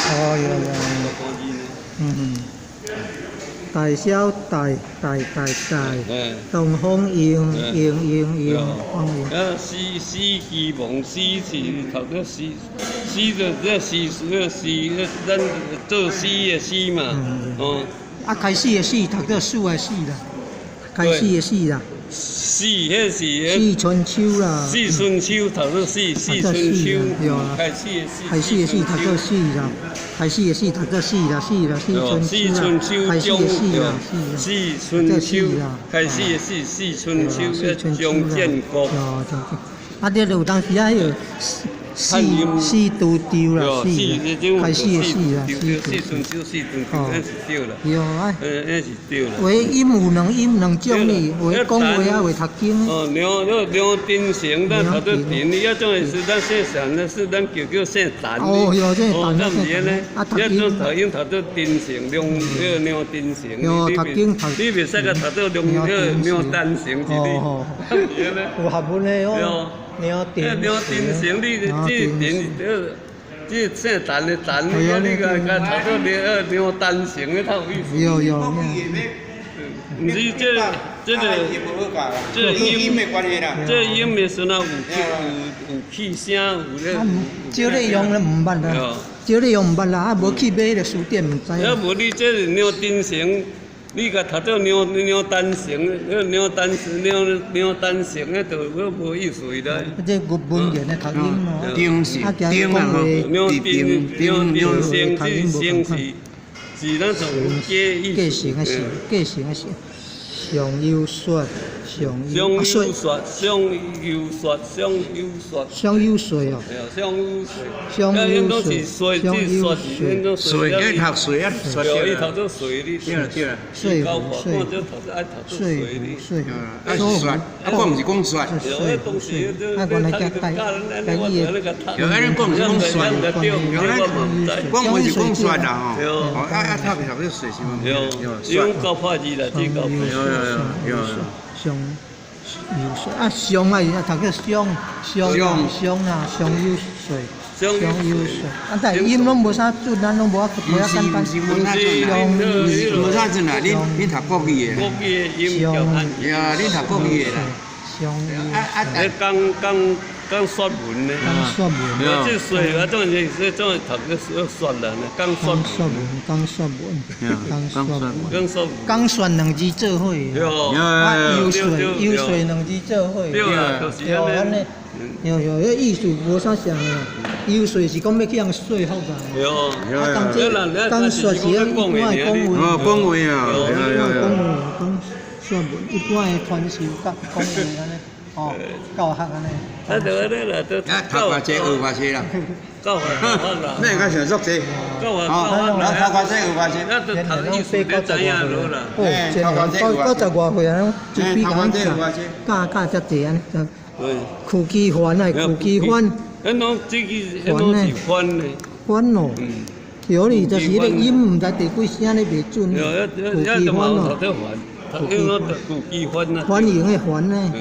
哦，大小大，东风应，风应。诗期望诗是头个诗就这诗咱做诗的诗嘛，哦。啊，开始的始读到树的树啦，开始的始啦。迄是四春秋啦。四春秋头个四春秋，开始的始读到四啦，开始的始读到四啦，四春秋啦，开始的始啦，四春秋，开始的四春秋，中建国。啊，这有当时啊，有四拄丢啦，开始的始啦，四春秋，那是对啦。有啊，那是对啦。话音有两种哩，话讲话啊，话读经。哦，梁丁成，咱头都丁，伊种的是咱姓陈的，是咱叫姓陈。哦，哟，这陈。那唔是呢？啊，读经头都丁成，梁丁成。哟，读经读。你袂使个头都梁丹成一哩。哦。有学问的哦。梁丁成，你这姓陈的陈，你个头都梁丹成的，太有意思。有。唔是这个音的关系啦，这音的时候有气声，有咧。少咧用咧唔捌啦，少咧用唔捌啦，啊无去买咧书店唔知。要无你这梁丁成，你甲读到梁丹成，梁丹成，那就无意思啦。这文言的读音嘛，丁是丁啊，梁成是咱从继承的是，上优说，上优说哦。上优水，你读水啊？对，伊读做水哩。水，高考看这读爱读做水哩。啊是水，啊我唔是讲水。有迄东西，啊，原来家己有安尼讲是讲水，讲我是讲水啦吼。啊，特别读这水是吗？有高拍字啦，这高拍。有。啊，上啊，读个上啊，上优水。啊，但音拢无啥准，咱拢无啊简单。无啥准啦，你读国语的。国语的音叫汉语。呀，你读国语的啦。讲说文呢，这水啊，种是读个说人呢，讲说文，讲算两字做伙，优水两字做伙，对啊，就是安尼。有，迄意思无啥像啦。优水是讲要去人说服啦。讲说是一般的讲话。讲话啊，讲说文，一般的传授讲话安尼。哦，教学安尼。啊，对啦，都读偌济学偌济啦。教学啦。咩个想做济？教学。读偌济学偌济。那都读艺术就知影落啦。90外岁啊，一笔讲教遮济安尼。苦机翻啊，苦机翻。迄种这个是翻的。翻咯。有哩，就是迄个音毋知第几声咧袂准。苦机翻咯。苦机翻啦。翻赢的翻呢？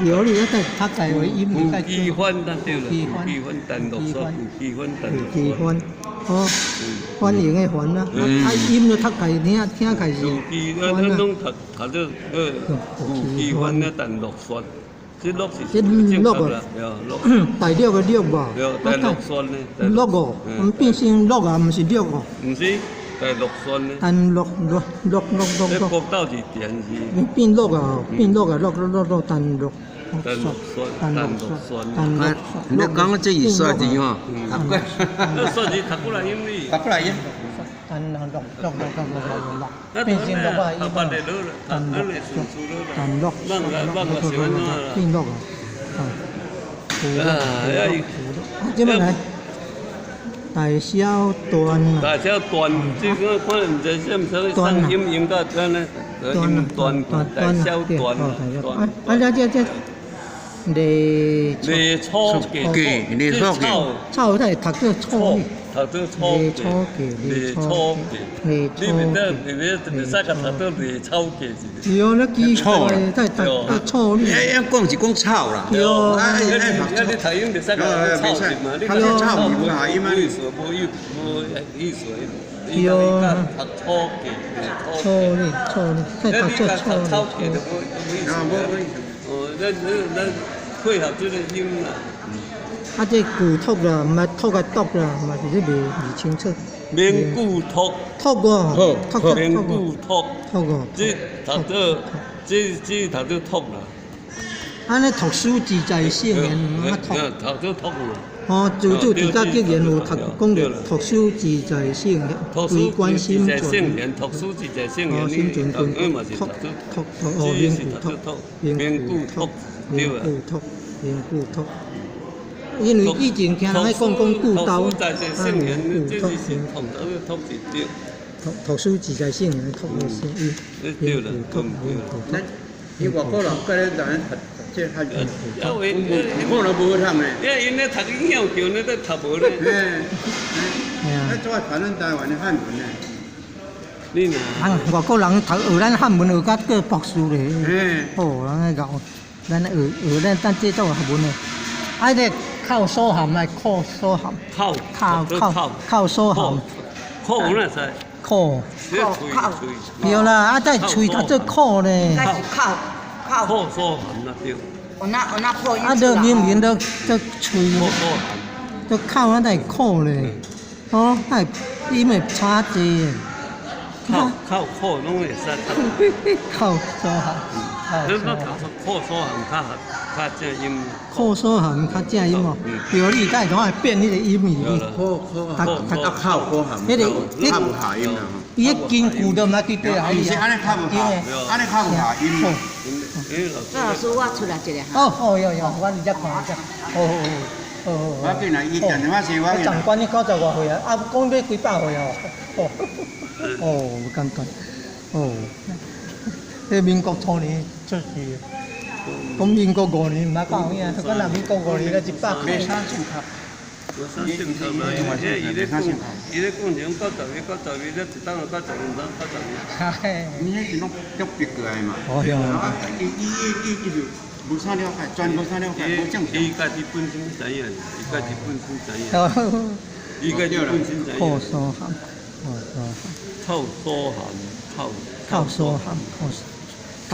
有哩，他改为音唔改。机翻那对了。机翻单独说，机翻。哦，翻赢的翻啦。啊，音就他改听开是。咱拢读到机翻咧单独说。这录是录啊，大陆的录吧？大陆酸呢？录哦，变成录啊，唔是录哦。唔是，大陆酸呢？单录。这国道是电是？变录啊，录单录。你讲这是刷字吼？刷字读过来音哩。读过来音。变成录啊，变录啊。这边来，大小段啊。大小段，这个看唔知是唔是上音到这呢？音段，大小段。这。嚟初记，你初记，草都係讀咗初，讀咗初記，嚟初你使個讀到嚟初記係啊，你記錯都係讀初呢。講是講草啦。係啊，你睇應就使個草字嘛，你睇草唔會下音啊。冇意思，係啊，讀初記，初呢，都係讀咗初記就咱配合這個音啦。啊，即古讀啦，唔係讀嘅讀啦，唔係就是未清楚。免古讀。讀喎，讀免古讀。讀喎。這讀到讀啦。安尼讀書自在性嘅，唔啊讀。讀到讀啦。哦，就自家結緣有讀講着讀書自在性嘅，為關心存。讀書自在性嘅，心存讀哦，免古讀。免古讀，因為以前聽人講古道，讀書自在性嘅讀嘅是免古讀。你外國人嗰啲人即係可能無佢哋。因為讀英語叫你都讀無咧。做台灣台灣嘅漢文咧。你嗱，外國人讀學咱漢文學甲個博士咧。哦，咱個咱學咱這種學文咧，啊個靠所含來靠所含。靠所含。靠那才。靠。對啦，啊在喙讀做靠咧。靠所含啦對。啊，都明都喙都靠啊，在靠咧。哦，係因為差字。靠攏會使。靠所含。你靠所含較正音。靠所含較正音哦。比如你剛才講係變迄個音語。靠所含。迄個靠唔下音啦。伊迄筋骨都唔係對對啊。伊是安尼靠唔下，安尼靠唔下音。老師，我出來一個。哦，有，我而家看一下。我見來伊電話是我。長官你90多歲啊？啊，講要幾百歲啊？不簡單。迄民國初年出世，講民國5年唔係講咩啊？講民國5年咧100歲。沒啥正確。伊咧講種90咧一當90唔當90。你迄是攏特別個來嘛？哦，有。伊就無啥了解，全無啥了解，無正常。伊家己本身知影，伊家己本身知影。靠所含。靠所含。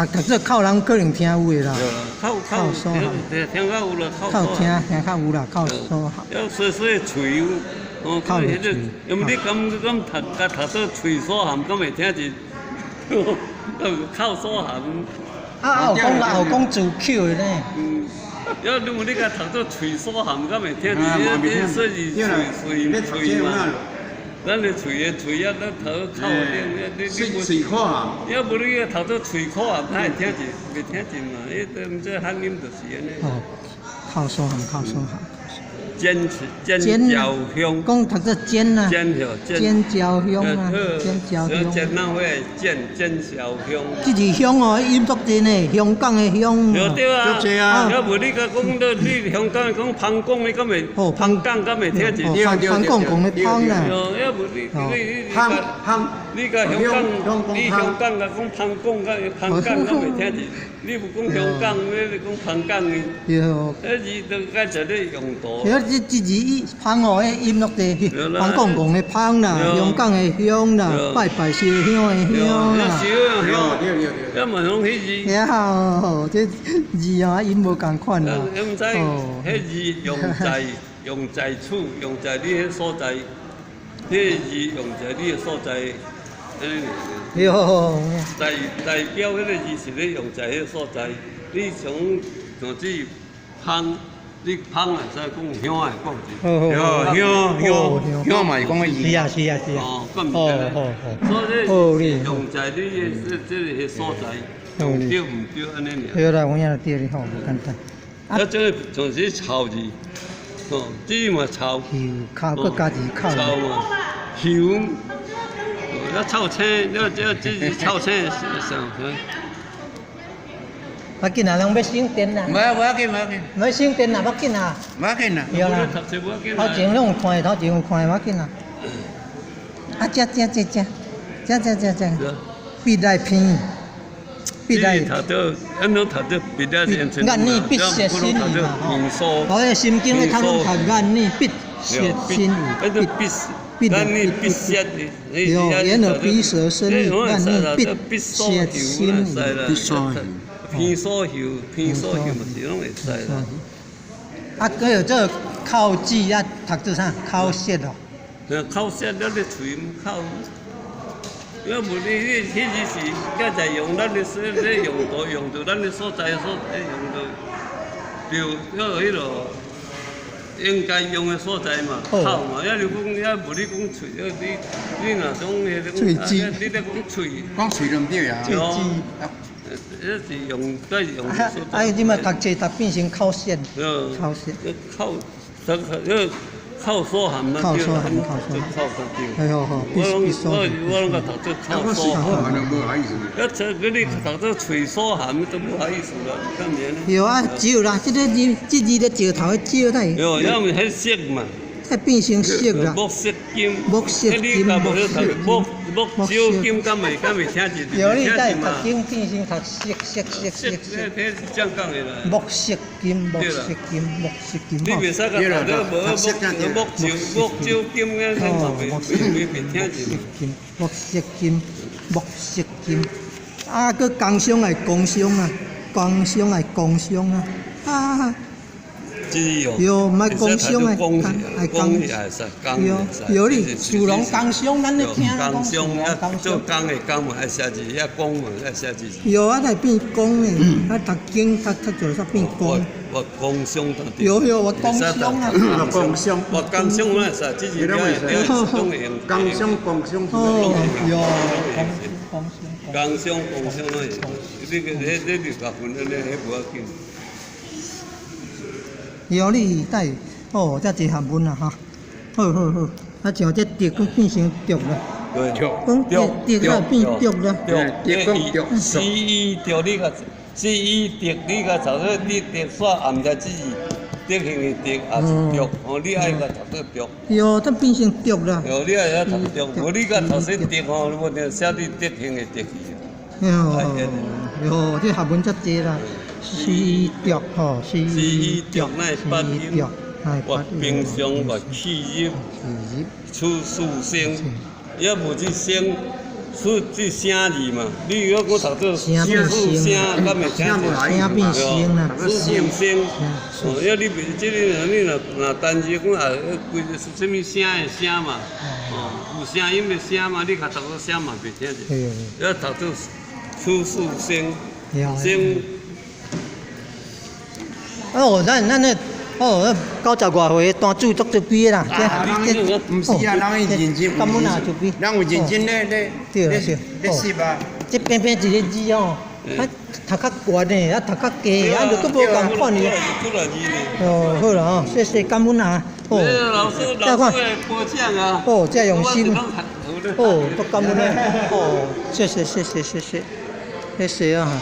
讀這靠人可能聽有的啦。靠所含。聽較有啦，靠聽較有啦，靠所含。要細細喙有，靠迄個，因為你咁讀到喙所含，咁會聽見，靠所含。啊，有講自口的呢。要如果你甲讀到喙所含，咁會聽見，你說是喙嘛。咱的喙啊，咱頭靠你喙口含。要不你頭到喙口含，他會聽見，袂聽見嘛？伊都毋知漢音就是安尼。哦，靠所含。尖椒香。講讀做尖啊。尖椒香啊，尖椒香。尖哪會尖椒香？這是香哦，音讀真誒，香港的香。對啊。要不你甲講到你香港講香港，你敢會？香港敢會聽見？香港講的香啦。要不你甲香港甲講香港敢會聽見？你不講香港，你講香港呢？字都該就咧用到。這字香哦，音錄的香港講的香啦，香港的香啦，拜拜燒香的香啦。要問講迄字。這字啊，音無共款啦。唔知，迄字用在處，用在你迄所在，迄字用在你嘅所在。代表迄個字是咧用在迄所在，你像指香，你香啊，使講香啊，講香嘛是講個字。是啊。所以用在你這所在，用對唔對安尼爾。對啦，我也對你好，不簡單。啊，這就是草字，這嘛草。靠個家己靠。草嘛，香。要臭青，要這是臭青上。要紧啊，人要升电啦。无要紧，要升电啦，要紧啊。无要紧啦。对啦，头前拢有看，头前有看，要紧啊。啊，这，必来偏，必来。头到，俺拢头到必来先生。眼呢必血心嘛，吼。我个心经咧，他拢读眼呢必血心语，必必血的。有眼耳鼻舌身意，眼呢必血心语，必须。偏所修嘛是拢会使啦。啊，佮有这口舌啊，读做啥？口舌哦。口舌了咧喙口。要无你迄时是才在用咱的说咧用到咱的所在用到，就迄落应该用的所在嘛，口嘛。要你讲，要无你讲喙，你若讲迄个，你咧讲喙，讲喙就唔对啊。喙齿。是用在用。啊，你嘛读册读变成口舌。口舌。口所含嘛，对，口哎呦吼，我拢甲读做口所含，要这个你读做喙所含都不好意思了，干咩呢？有啊，少啦，这字咧石头的少呾。有，要么迄色嘛。才变成色啦。木色金。木色金。木少金，敢袂听字？有你在读经变成读色。这这样讲的啦。木色金。你袂使甲读做无木少金个，咱嘛袂听字。木色金。啊，佮工商的工商啊，啊。有，唔系工商诶，系工，有你属龙工商，咱咧听讲属龙工做工诶工嘛爱写字，遐工嘛爱写字。有啊，才变工诶，啊读经读做煞变工。我工商当地。有，我工商啊。工商。我工商我会使，只是拢会用。工商。哦，有工商拢会。你2学分咧，迄无要紧。有你带哦，遮济学问啊哈，好，啊像这竹都变成竹了，讲竹啊变竹了，西医竹你个找到你竹煞暗在字，竹形的竹也是竹，哦你爱个读做竹。有，它变成竹了。有，你爱读竹，无你个读说竹吼，我就写你竹形的竹去。有，这学问遮济啦。西竹吼，西竹乃八音，或平常或气入，出四声，也无一声出这声字嘛。你如果讲读做四声，敢会听着？声变声啦，四声。哦，要你这个你若单字讲啊，规个是啥物声的声嘛？哦，有声音的声嘛，你较读做声嘛袂听着。要读做出四声，声。哦，咱那90外岁单主足足比啦，毋是啊，人会认真，根本啊足比，人会认真咧写啊。这偏偏一个字哦，啊读较悬的，啊读较低，啊就佫无共款哩。哦，好啦哦，谢谢感恩啊。哦，老师播讲啊。哦，这用心。哦，都感恩咧。哦，谢谢啊。